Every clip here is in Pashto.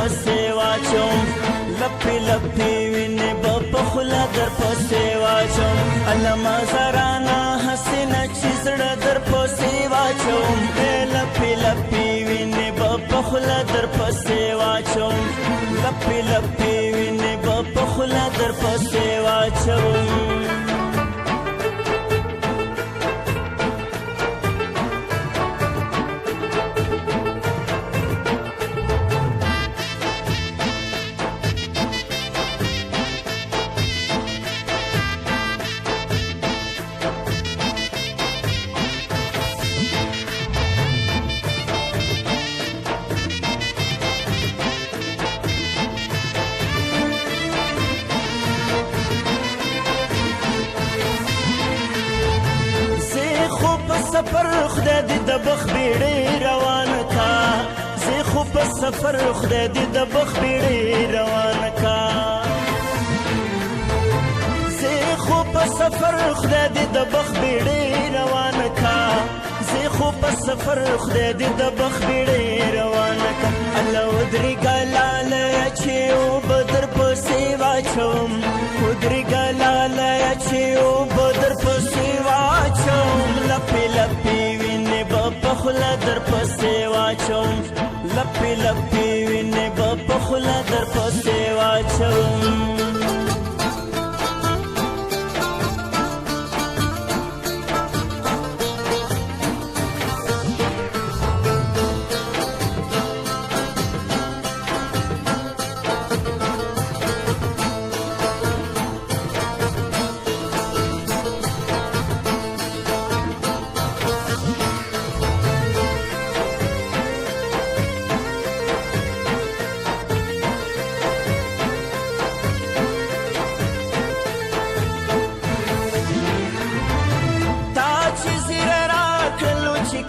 پسې واچوم لپې لپې وینې به په خوله در پسې واچوم علامه زرانه هسې نه چې زړه در پسې واچوم لپې لپې وینې به په خوله در پسې واچوم لپې لپې وینې به په خوله در پسې واچوم سفر خدای دې د بخ بیړۍ روانه کا زه خو په سفر خدای دې د بخ بیړۍ روانه کا زه خو په سفر خدای دې د بخ بیړۍ روانه کا زه خو په سفر خدای دې د بخ بیړۍ روانه کا الله ودرېږه لالیه چې اوبه در پسې واچوم ودرېږه لالیه چې اوبه در پسې واچوم لپې لپې وینې به په خوله در پسې واچوم لپې لپې وینې به په خوله در پسې واچوم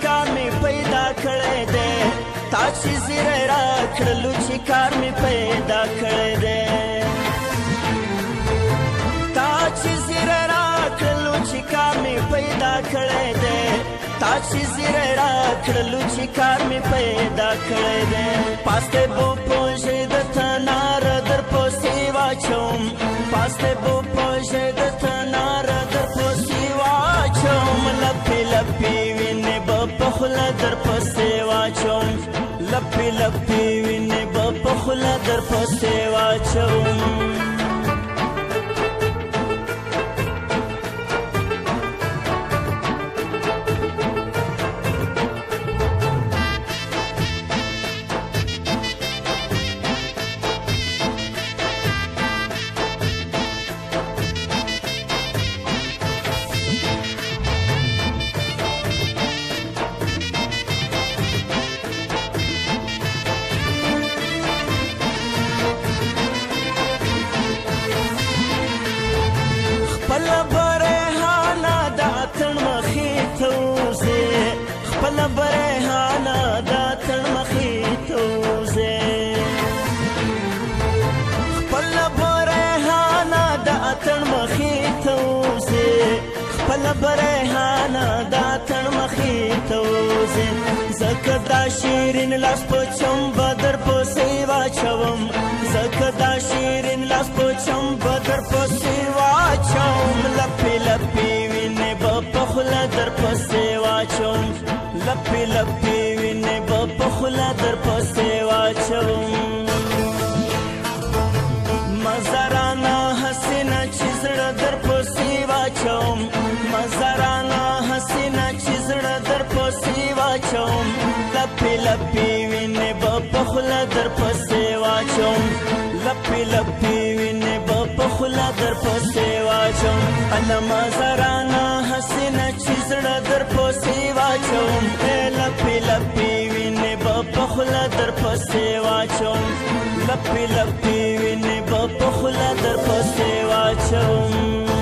کار می پیدا کړی دی تا چې زیری راکړلو چې کار می پیدا کړی دی تا چې زیری راکړلو چې کار می پیدا کړی دی تا چې زیری راکړلو چې کار می پیدا کړی دی پاسته بو پوژې د تنار در پسې واچوم پاسته بو پوژې د تنار در پسې واچوم لپې لپې په خوله در پسې واچوم لپې لپې وینې به په خوله در پسې واچوم خپله برهانه د اتڼ مخې ته وځې خپله برهانه د اتڼ مخې ته وځې خپله برهانه د اتڼ مخې ته وځې خپله برهانه د اتڼ مخې ته وځې ځکه دا شیرین لاس په چمبه در پسې واچوم ځکه دا شیرین لاس په چمبه در پسې واچوم لپې لپې وینې به په خوله در پسې واچوم لپې لپې وینې به په خوله در پسې واچوم مزرانه هسې نه چې زړه در پسې واچوم مزرانه هسې نه چې زړه در پسې واچوم لپې لپې وینې به په خوله در پسې واچوم لپې لپې وینې به په خوله در پسې واچوم علامه زرانه هسې نه چې زړه در پسې واچوم لپې لپې وینې به په خوله در پسې واچوم لپې لپې وینې به په خوله در پسې واچوم